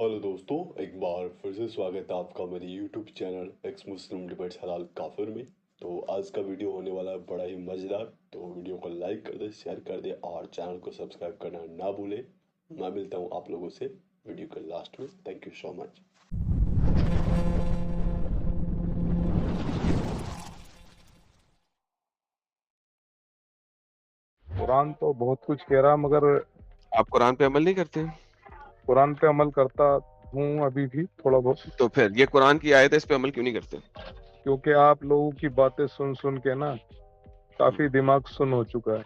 Hello दोस्तों, एक बार फिर से स्वागत है आपका मेरे यूट्यूब चैनल एक्स मुस्लिम डिबेट्स हलाल काफिर में। तो आज का वीडियो होने वाला है बड़ा ही मज़ेदार। तो वीडियो को लाइक कर दे, शेयर कर दे और चैनल को सब्सक्राइब करना ना भूले। मैं मिलता हूँ आप लोगों से वीडियो के लास्ट में। Thank you so much. Quran तो बहुत कुछ कह रहा, मगर आप कुरान पे अमल नहीं करते हैं? कुरान पे अमल करता हूँ अभी भी थोड़ा बहुत, तो फिर ये कुरान की आयत है, इस पे अमल क्यों नहीं करते? क्योंकि आप लोगों की बातें सुन सुन के ना काफी दिमाग सुन हो चुका है।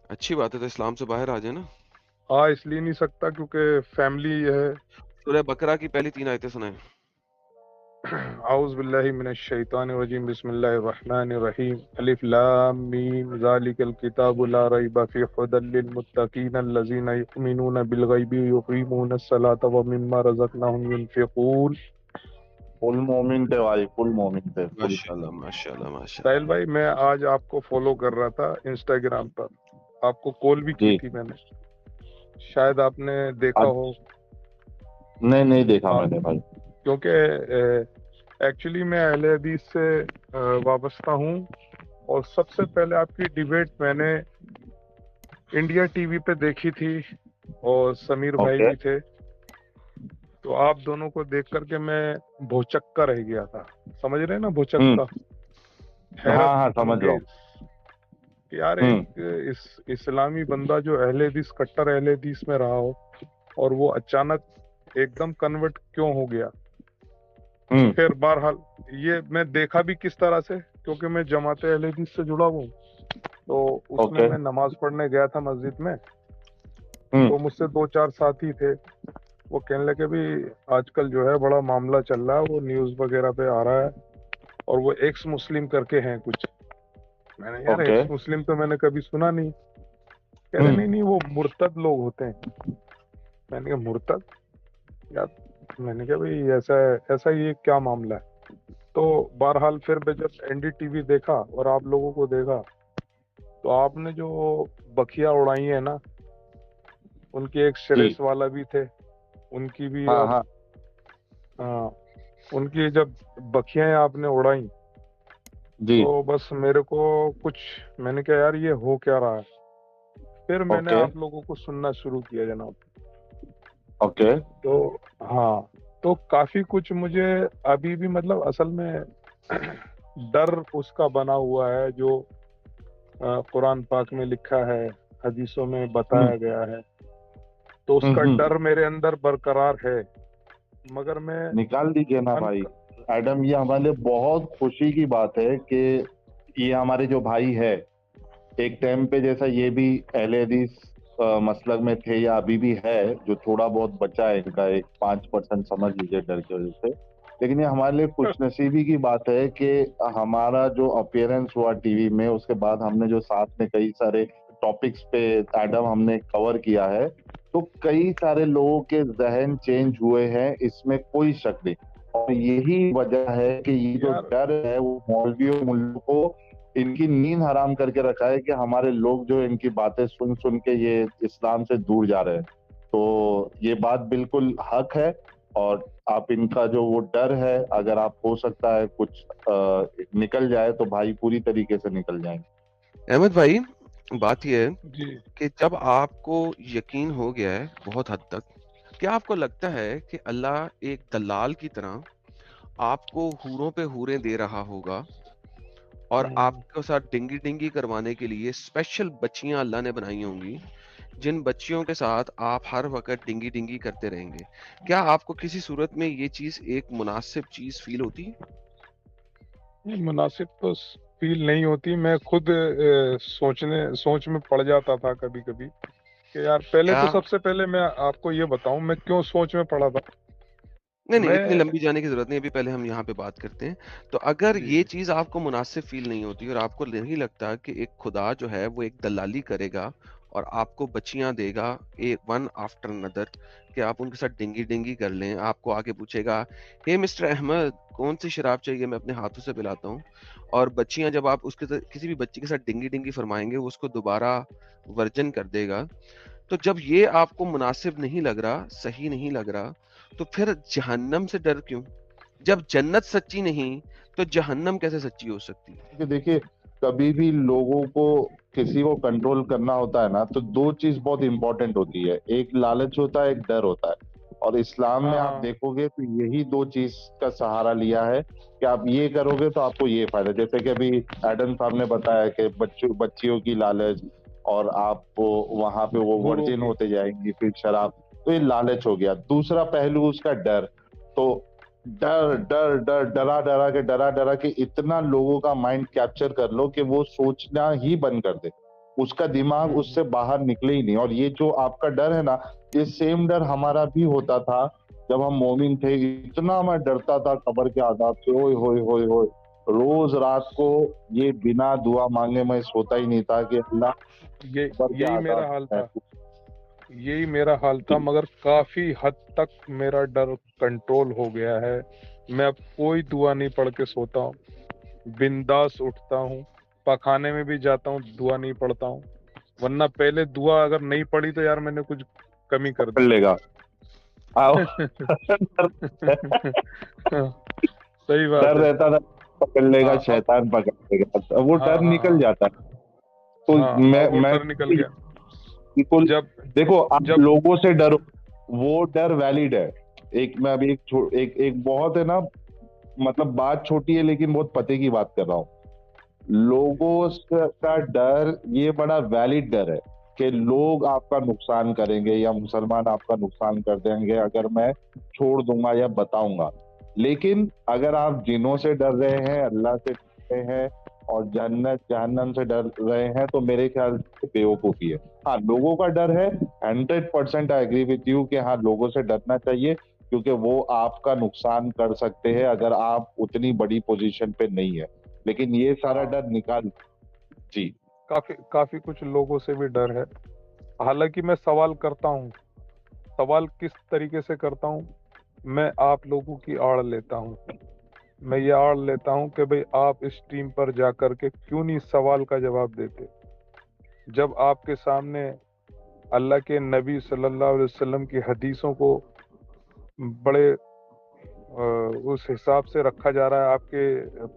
अच्छी बात है, तो इस्लाम से बाहर आ जाए ना। आ इसलिए नहीं सकता क्योंकि फैमिली है। सूरह बकरा की पहली 3 आयतें सुनाएं। आउज़ बिल्लाहि मिनश शैतानिर रजीम, बिस्मिल्लाहिर रहमानिर रहीम। अलिफ लाम मीम ज़ालिकल किताबु ला रैब फीहि हुदल लिल मुत्तकीन अल्लज़ीना युमिनूना बिल गैबि व युक़ीमूनस सलाता व मिम्मा रज़क़नाहुम युनफ़िक़ून। फुल मोमिन थे भाई, फुल मोमिन थे, फुल। माशाल्लाह माशाल्लाह साहिल माशाल्लाह। भाई, मैं आज आपको फॉलो कर रहा था इंस्टाग्राम पर, आपको कॉल भी की जी। थी मैंने, शायद आपने देखा आज हो। नहीं देखा हाँ, मैंने भाई। क्योंकि एक्चुअली मैं अहले हदीस से वाबस्ता हूँ, और सबसे पहले आपकी डिबेट मैंने इंडिया टीवी पे देखी थी, और समीर भाई ओके। भी थे। तो आप दोनों को देख करके मैं भौचक्का रह गया था। समझ रहे हैं ना, भौचक्का, हैरत हाँ समझ रहा हूँ। अंगेज कि यार एक इस्लामी बंदा जो अहले हदीस, कट्टर अहले हदीस में रहा हो, और वो अचानक एकदम कन्वर्ट क्यों हो गया। फिर बहरहाल ये मैं देखा भी किस तरह से, क्योंकि मैं जमात अहले हदीस से जुड़ा हूँ। तो उसमें ओके। मैं नमाज पढ़ने गया था मस्जिद में। तो मुझसे 2-4 साथी थे, वो कहने लगे भी आजकल जो है बड़ा मामला चल रहा है, वो न्यूज़ वगैरह पे आ रहा है, और वो एक्स मुस्लिम करके हैं कुछ। मैंने यार ओके। एक्स मुस्लिम तो मैंने कभी सुना नहीं। कह रहे नहीं वो मुर्तद लोग होते हैं। मैंने कहा मुर्तद यार, मैंने कहा भाई ऐसा ऐसा ये क्या मामला है। तो बहरहाल फिर मैं जब एनडीटीवी देखा और आप लोगों को देखा, तो आपने जो बखिया उड़ाई है ना, उनके एक श्रेष्ठ वाला भी थे, उनकी भी, हाँ और हाँ हाँ, उनकी जब बखियां आपने उड़ाई, जी। तो बस मेरे को कुछ, मैंने कहा यार ये हो क्या रहा है। फिर मैंने ओके। आप लोगों को सुनना शुरू किया जनाब। ओके। तो हाँ, तो काफी कुछ मुझे अभी भी, मतलब असल में डर उसका बना हुआ है जो कुरान पाक में लिखा है, हदीसों में बताया गया है। तो उसका डर मेरे अंदर बरकरार है, मगर मैं निकाल दीजिए ना भाई। एडम, ये हमारे लिए बहुत खुशी की बात है कि ये हमारे जो भाई है, एक टाइम पे जैसा ये भी अहले हदीस मसलक में थे या अभी भी है, जो थोड़ा बहुत बचा है इनका, एक 5% समझ लीजिए डर की वजह से। लेकिन ये हमारे लिए खुशनसीबी की बात है कि हमारा जो अपीयरेंस हुआ टीवी में, उसके बाद हमने जो साथ में कई सारे टॉपिक्स पे एडम हमने कवर किया है, तो कई सारे लोगों के जहन चेंज हुए हैं, इसमें कोई शक नहीं। और यही वजह है कि ये जो यार डर है वो मौलवियों मुल्लों को इनकी नींद हराम करके रखा है कि हमारे लोग जो इनकी बातें सुन सुन के ये इस्लाम से दूर जा रहे हैं। तो ये बात बिल्कुल हक है, और आप इनका जो वो डर है, अगर आप हो सकता है कुछ निकल जाए तो भाई पूरी तरीके से निकल जाएंगे। अहमद भाई, बात यह है जी, कि जब आपको यकीन हो गया है बहुत हद तक, क्या आपको लगता है कि अल्लाह एक दलाल की तरह आपको हूरों पे हूरें दे रहा होगा, और आपके साथ डिंगी डिंगी करवाने के लिए स्पेशल बच्चियां अल्लाह ने बनाई होंगी, जिन बच्चियों के साथ आप हर वक्त डिंगी डिंगी करते रहेंगे? क्या आपको किसी सूरत में ये चीज एक मुनासिब चीज फील होती है? नहीं, मुनासिब तो फील नहीं होती। मैं खुद सोच में पड़ जाता था कभी कभी कि यार, पहले क्या तो सबसे पहले मैं आपको ये बताऊं मैं क्यों सोच में पड़ा था। नहीं नहीं, इतनी मैं लंबी जाने की जरूरत नहीं, अभी पहले हम यहाँ पे बात करते हैं। तो अगर जी ये चीज आपको मुनासिब फील नहीं होती और आपको नहीं लगता कि एक खुदा जो है वो एक दलाली करेगा और आपको बच्चियां देगा एक वन आफ्टर अनदर, कि आप उनके साथ डिंगी डिंगी कर लें, आपको आके पूछेगा हे मिस्टर अहमद कौन सी शराब चाहिए, मैं अपने हाथों से पिलाता हूँ, और बच्चियां जब आप उसके साथ किसी भी बच्ची के साथ डिंगी डिंगी फरमाएंगे वो उसको दोबारा वर्जन कर देगा, تو جب یہ آپ کو مناسب نہیں لگ رہا، صحیح نہیں لگ رہا، تو پھر جہنم سے ڈر کیوں؟ جب جنت سچی نہیں تو جہنم کیسے سچی ہو سکتی ہے؟ کہ دیکھیے کبھی بھی لوگوں کو کسی کو کنٹرول کرنا ہوتا ہے نا تو دو چیز بہت امپورٹنٹ ہوتی ہے، ایک لالچ ہوتا ہے، ایک ڈر ہوتا ہے. اور اسلام میں ہاں آپ ہاں دیکھو گے تو یہی دو چیز کا سہارا لیا ہے کہ آپ یہ کرو گے تو آپ کو یہ فائدہ. جیسے کہ ابھی ایڈم صاحب نے بتایا کہ بچیوں کی لالچ، اور آپ وہاں پہ وہ حوروں ورجن کی. ہوتے جائیں گی، پھر شراب، تو یہ لالچ ہو گیا. دوسرا پہلو اس کا ڈر. تو ڈر ڈر ڈر ڈرا ڈرا کے اتنا لوگوں کا مائنڈ کیپچر کر لو کہ وہ سوچنا ہی بند کر دے، اس کا دماغ اس سے باہر نکلے ہی نہیں. اور یہ جو آپ کا ڈر ہے نا، یہ سیم ڈر ہمارا بھی ہوتا تھا جب ہم مومن تھے. اتنا میں ڈرتا تھا قبر کے عذاب سے، ہوئے ہوئے ہوئے ہوئے، روز رات کو یہ بنا دعا مانگے میں سوتا ہی نہیں تھا کہ اللہ قبر کے یہی عذاب میرا حال سے تھا، محفوظ. یہی میرا حال تھا، مگر کافی حد تک میرا ڈر کنٹرول ہو گیا ہے. میں اب کوئی دعا نہیں پڑھ کے سوتا ہوں، بنداس اٹھتا ہوں، پخانے میں بھی جاتا ہوں دعا نہیں پڑھتا ہوں. ورنہ پہلے دعا اگر نہیں پڑھی تو یار میں نے کچھ کمی کر پکڑ دی. لے گا. آؤ. صحیح بات ڈر ہے. رہتا تھا پکڑ لے گا، ہاں اب شیطان پکڑ لے گا، وہ ہاں ڈر ہاں نکل جاتا ہے. تو ہاں اب وہ میں ڈر نکل گیا. بالکل. جب دیکھو آپ جب لوگوں سے ڈرو، وہ ڈر ویلڈ ہے. ایک میں ابھی ایک بہت ہے نا، مطلب بات چھوٹی ہے لیکن بہت پتے کی بات کر رہا ہوں. لوگوں کا ڈر یہ بڑا ویلڈ ڈر ہے کہ لوگ آپ کا نقصان کریں گے یا مسلمان آپ کا نقصان کر دیں گے اگر میں چھوڑ دوں گا یا بتاؤں گا. لیکن اگر آپ جنوں سے ڈر رہے ہیں، اللہ سے ڈر رہے ہیں، اور جہنم سے ڈر رہے ہیں، تو میرے خیال سے بیوقوفی ہے. ہاں لوگوں کا ڈر ہے، 100% آئی ایگری وتھ یو کہ ہاں لوگوں سے ڈرنا چاہیے، کیونکہ وہ آپ کا نقصان کر سکتے ہیں اگر آپ اتنی بڑی پوزیشن پہ نہیں ہے. لیکن یہ سارا ہاں ڈر نکال. جی. کافی کچھ لوگوں سے بھی ڈر ہے. حالانکہ میں سوال کرتا ہوں. سوال کس طریقے سے کرتا ہوں؟ میں آپ لوگوں کی آڑ لیتا ہوں. میں یہ آڑ لیتا ہوں کہ بھئی آپ اس ٹیم پر جا کر کے کیوں نہیں سوال کا جواب دیتے؟ جب آپ کے سامنے اللہ کے نبی صلی اللہ علیہ وسلم کی حدیثوں کو بڑے اس حساب سے رکھا جا رہا ہے، آپ کے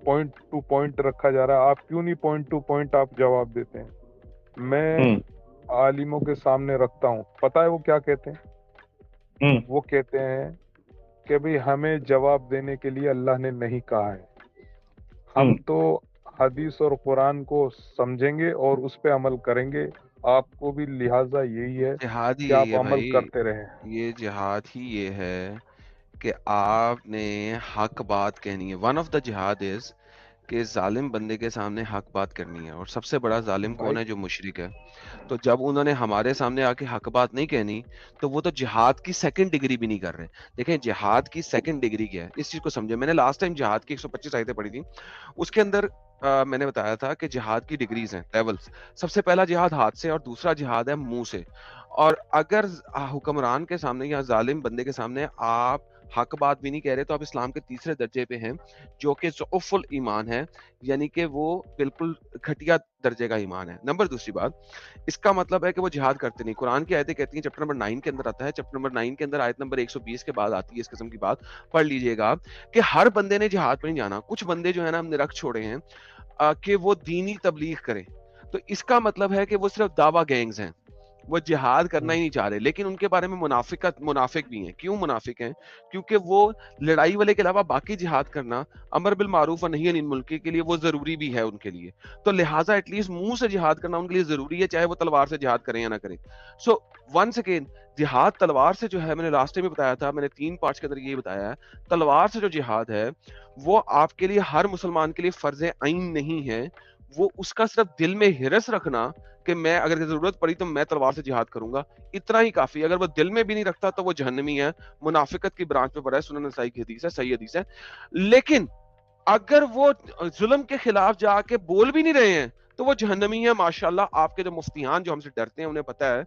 پوائنٹ ٹو پوائنٹ رکھا جا رہا ہے، آپ کیوں نہیں پوائنٹ ٹو پوائنٹ آپ جواب دیتے ہیں؟ میں عالموں کے سامنے رکھتا ہوں. پتہ ہے وہ کیا کہتے ہیں؟ وہ کہتے ہیں کہ بھئی ہمیں جواب دینے کے لیے اللہ نے نہیں کہا ہے، ہم تو حدیث اور قرآن کو سمجھیں گے اور اس پہ عمل کریں گے. آپ کو بھی لہٰذا یہی ہے جہاد ہی کہ یہی آپ ہے عمل بھائی، کرتے رہیں. یہ جہاد ہی یہ ہے کہ آپ نے حق بات کہنی ہے. ون آف دا جہاد از کہ ظالم بندے کے سامنے حق بات کرنی ہے. اور سب سے بڑا ظالم بھائی کون ہے؟ جو مشرک ہے. تو جب انہوں نے ہمارے سامنے آ کے حق بات نہیں کہنی تو وہ تو جہاد کی سیکنڈ ڈگری بھی نہیں کر رہے. دیکھیں جہاد کی سیکنڈ ڈگری کیا ہے، اس چیز کو سمجھے. میں نے لاسٹ ٹائم جہاد کی 125 آیتیں پڑھی تھی، اس کے اندر میں نے بتایا تھا کہ جہاد کی ڈگریز ہیں، لیولز. سب سے پہلا جہاد ہاتھ سے، اور دوسرا جہاد ہے منہ سے. اور اگر حکمران کے سامنے یا ظالم بندے کے سامنے آپ حق بات بھی نہیں کہہ رہے تو آپ اسلام کے تیسرے درجے پہ ہیں، جو کہ ضعف الایمان ہے، یعنی کہ وہ بالکل گھٹیا درجے کا ایمان ہے. دوسری بات، اس کا مطلب ہے کہ وہ جہاد کرتے نہیں. قرآن کی آیتیں کہتی ہیں، چیپٹر نمبر 9 کے اندر آتا ہے، چیپٹر نمبر 9 کے اندر آیت نمبر 120 کے بعد آتی ہے اس قسم کی بات، پڑھ لیجئے گا کہ ہر بندے نے جہاد پہ نہیں جانا. کچھ بندے جو ہے نا ہم نے رکھ چھوڑے ہیں کہ وہ دینی تبلیغ کریں. تو اس کا مطلب ہے کہ وہ صرف دعویٰ گینگز ہیں، وہ جہاد کرنا ہی نہیں چاہ رہے. لیکن ان کے بارے میں منافق بھی ہیں. کیوں منافق ہیں؟ کیونکہ وہ لڑائی والے کے علاوہ باقی جہاد کرنا، امر بالمعروف اور نہی عن المنکر کے لیے وہ ضروری بھی ہے ان کے لیے. تو لہٰذا ایٹ لیسٹ منہ سے جہاد کرنا ان کے لیے ضروری ہے، چاہے وہ تلوار سے جہاد کریں یا نہ کریں. سو ونس اگین، جہاد تلوار سے جو ہے، میں نے لاسٹ ٹائم بھی بتایا تھا، میں نے 3 پارٹس کے اندر یہ بتایا ہے، تلوار سے جو جہاد ہے وہ آپ کے لیے، ہر مسلمان کے لیے فرض عین نہیں ہے. وہ اس کا صرف دل میں ہرس رکھنا کہ میں اگر ضرورت پڑی تو میں تلوار سے جہاد کروں گا، اتنا ہی کافی. اگر وہ دل میں بھی نہیں رکھتا تو وہ جہنمی ہے، منافقت کی برانچ پہ پڑا ہے. سنن نسائی کی حدیث ہے، صحیح حدیث ہے. لیکن اگر وہ ظلم کے خلاف جا کے بول بھی نہیں رہے ہیں تو وہ جہنمی ہے. ماشاءاللہ آپ کے جو مفتیان جو ہم سے ڈرتے ہیں انہیں پتا ہے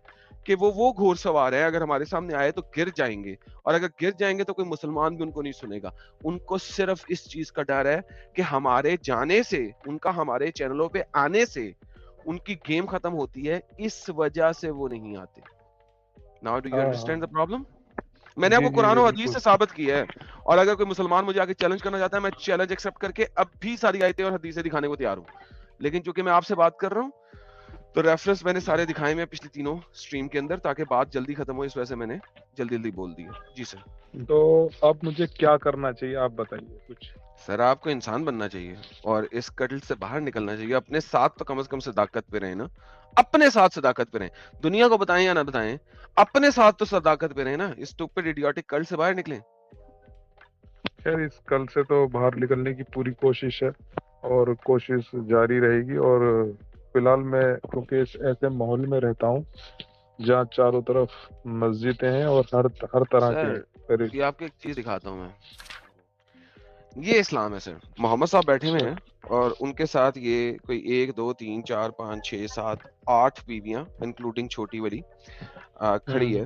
کہ وہ گھوڑ سوار ہے، اگر ہمارے سامنے آئے تو گر جائیں گے، اور اگر گر جائیں گے تو کوئی مسلمان بھی ان کو نہیں سنے گا. ان کو صرف اس چیز کا ڈر ہے کہ ہمارے جانے سے، ان کا ہمارے چینلوں پہ آنے سے ان کی گیم ختم ہوتی ہے، اس وجہ سے وہ نہیں آتے. नाउ डू यू हाँ अंडरस्टैंड द प्रॉब्लम? मैंने आपको जी कुरान और हदीस बिल्कुल से साबित किया है, और अगर कोई मुसलमान मुझे आके चैलेंज करना चाहता है, मैं चैलेंज एक्सेप्ट करके अब भी सारी आयतें और हदीसें दिखाने को तैयार हूँ। लेकिन चूंकि मैं आपसे बात कर रहा हूँ, तो रेफरेंस मैंने सारे दिखाए हैं पिछली तीनों स्ट्रीम के अंदर, ताकि बात जल्दी खत्म हो, इस वजह से मैंने जल्दी जल्दी बोल दिया। जी सर। तो अब मुझे क्या करना चाहिए, आप बताइए कुछ। सर आपको इंसान बनना चाहिए और इस कटल से बाहर निकलना चाहिए। अपने साथ तो कम से कम सदाकत पे रहें ना, अपने साथ सदाकत पे रहें। दुनिया को बताएं या ना बताएं, अपने साथ तो सदाकत पे रहें ना। इस स्टूपिड इडियोटिक कल्ट से बाहर निकलें। खैर इस कल से तो बाहर निकलने की पूरी कोशिश है और कोशिश जारी रहेगी। और फिलहाल मैं क्योंकि इस ऐसे माहौल में रहता हूँ जहाँ चारों तरफ मस्जिदें हैं और हर तरह के सर ये आपको एक चीज दिखाता हूँ मैं, ये इस्लाम है सर। मोहम्मद साहब बैठे हुए हैं और उनके साथ ये कोई 1 2 3 4 5 6 7 8 बीवियां इंक्लूडिंग छोटी वाली खड़ी है,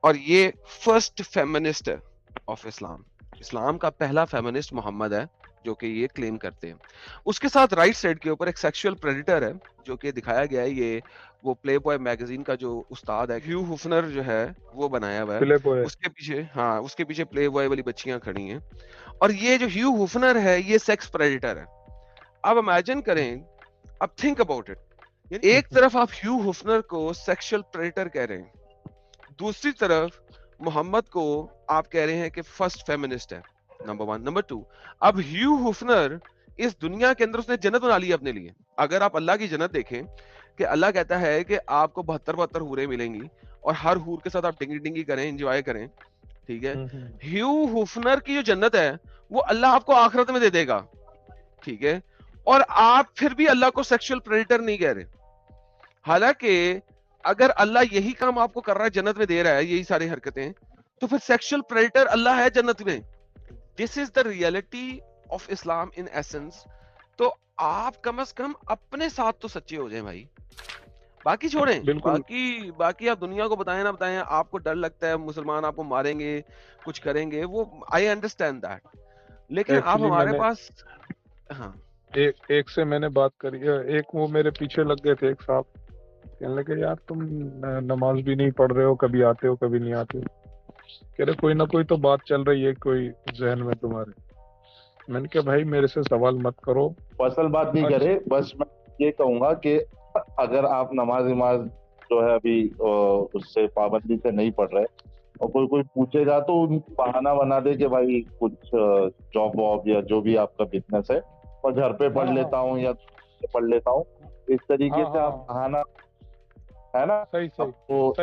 और ये फर्स्ट फेमिनिस्ट है ऑफ इस्लाम। इस्लाम का पहला फेमिनिस्ट मोहम्मद है, जो कि ये क्लेम करते हैं। उसके साथ राइट साइड के ऊपर एक सेक्सुअल प्रेडिटर है, जो कि दिखाया गया है, ये वो प्ले बॉय मैगजीन का जो उस्ताद है ह्यू हुफनर जो है वो बनाया हुआ है। प्ले बॉय उसके पीछे, हाँ उसके पीछे प्ले बॉय वाली बच्चियां खड़ी हैं, और ये जो ह्यू हुफनर है ये सेक्स प्रेडिटर है। अब इमेजिन करें, अब थिंक अबाउट इट, एक तरफ आप ह्यू हुफनर को सेक्सुअल प्रेडिटर कह रहे हैं, दूसरी तरफ मोहम्मद को आप कह रहे हैं कि फर्स्ट फेमिनिस्ट है, नंबर 1। नंबर 2, अब ह्यू हुफनर इस दुनिया के अंदर उसने जन्नत बना ली अपने लिए। अगर आप अल्लाह की जन्नत देखें कि अल्लाह कहता है कि आपको 72 हूरें मिलेंगी और हर हूर के साथ आप डिंगी डिंगी करें, एंजॉय करें, ठीक है। ह्यू हुफनर की जो जन्नत है वो अल्लाह आपको आखिरत में दे देगा, ठीक है, और आप फिर भी अल्लाह को सेक्सुअल प्रेडेटर नहीं कह रहे। हालांकि अगर अल्लाह यही काम आपको कर रहा है, जन्नत में दे रहा है यही सारी हरकतें, तो फिर सेक्सुअल प्रेडेटर अल्लाह है जन्नत में। This is the reality of Islam in essence. तो आप कम से कम अपने साथ तो सच्चे हो जाएं भाई, बाकी छोड़ें। बिल्कुल बाकी आप दुनिया को बताएं ना बताएं, आपको डर लगता है मुसलमान आपको मारेंगे, कुछ करेंगे, वो आई अंडरस्टैंड दैट, लेकिन आप एक्चुअली हमारे मैंने पास, हाँ एक से मैंने बात करी है। एक वो मेरे पीछे लग गए थे, एक साहब कहने लगे यार तुम नमाज भी नहीं पढ़ रहे हो, कभी आते हो कभी नहीं आते हो। कह रहे कोई ना कोई तो बात चल रही है कोई जहन में तुम्हारे। मैंने कहा भाई मेरे से सवाल मत करो। पर्सनल बात नहीं करे, बस मैं ये कहूंगा कि अगर आप नमाज जो है अभी उससे पाबंदी से नहीं पढ़ रहे और कोई पूछेगा तो बहाना बना दे कि भाई कुछ जॉब वॉब या जो भी आपका बिजनेस है और घर पे पढ़ लेता हूँ या पढ़ लेता हूँ, इस तरीके से आप बहाना, है ना, सही आपको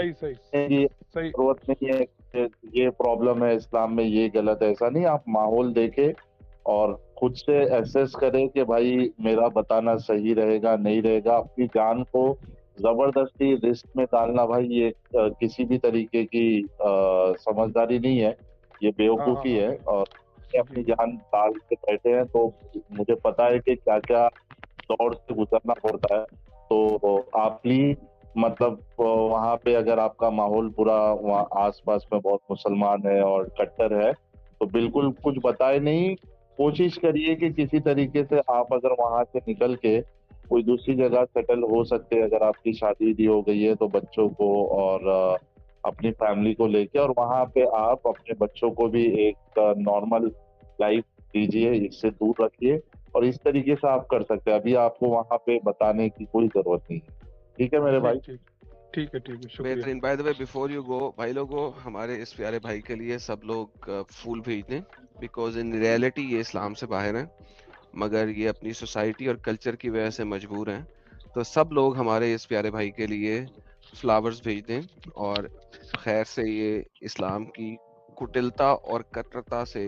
जरूरत नहीं है कि ये प्रॉब्लम है इस्लाम में, ये गलत है। ऐसा नहीं, आप माहौल देखे और खुद से एसेस करें कि भाई मेरा बताना सही रहेगा नहीं रहेगा। अपनी जान को जबरदस्ती रिस्क में डालना भाई ये किसी भी तरीके की समझदारी नहीं है, ये बेवकूफी है। और अपनी जान डाल के बैठे हैं तो मुझे पता है कि क्या क्या दौर से गुजरना पड़ता है। तो आप प्लीज मतलब वहाँ पे अगर आपका माहौल पूरा वहाँ आसपास में बहुत मुसलमान है और कट्टर है तो बिल्कुल कुछ बताए नहीं। कोशिश करिए कि किसी तरीके से आप अगर वहां से निकल के कोई दूसरी जगह सेटल हो सकते हैं। अगर आपकी शादी भी हो गई है तो बच्चों को और अपनी फैमिली को लेके, और वहां पे आप अपने बच्चों को भी एक नॉर्मल लाइफ दीजिए, इससे दूर रखिए। और इस तरीके से आप कर सकते हैं। अभी आपको वहां पे बताने की कोई जरूरत नहीं है। ठीक है मेरे भाई? ठीक है शुक्रिया। बेहतरीन। By the way before you go, भाई लोगों, हमारे इस प्यारे भाई के लिए सब लोग फूल भेज दें, बिकॉज इन रियलिटी ये इस्लाम से बाहर हैं, मगर ये अपनी सोसाइटी और कल्चर की वजह से मजबूर हैं। तो सब लोग हमारे इस प्यारे भाई के लिए फ्लावर्स भेज दें, और खैर से ये इस्लाम की कुटिलता और कट्टरता से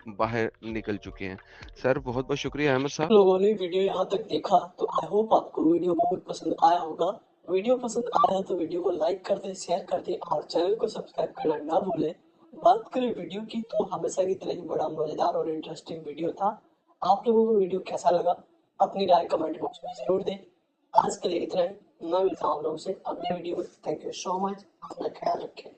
बाहर निकल चुके हैं। सर बहुत बहुत शुक्रिया अहमद साहब। लोगों ने वीडियो यहाँ तक देखा तो आई होप आपको वीडियो बहुत पसंद आया होगा। वीडियो पसंद आया तो वीडियो को लाइक कर दें, शेयर कर दें और चैनल को सब्सक्राइब करना ना भूलें। बात करें वीडियो की तो हमेशा की तरह ही बड़ा मजेदार और इंटरेस्टिंग वीडियो था। आप लोगों को वीडियो कैसा लगा अपनी राय कमेंट बॉक्स में जरूर दें। आज के लिए इतना ही, मैं मिलता हूँ आप लोगों से अगले वीडियो में। थैंक यू सो मच, अपना ख्याल रखें।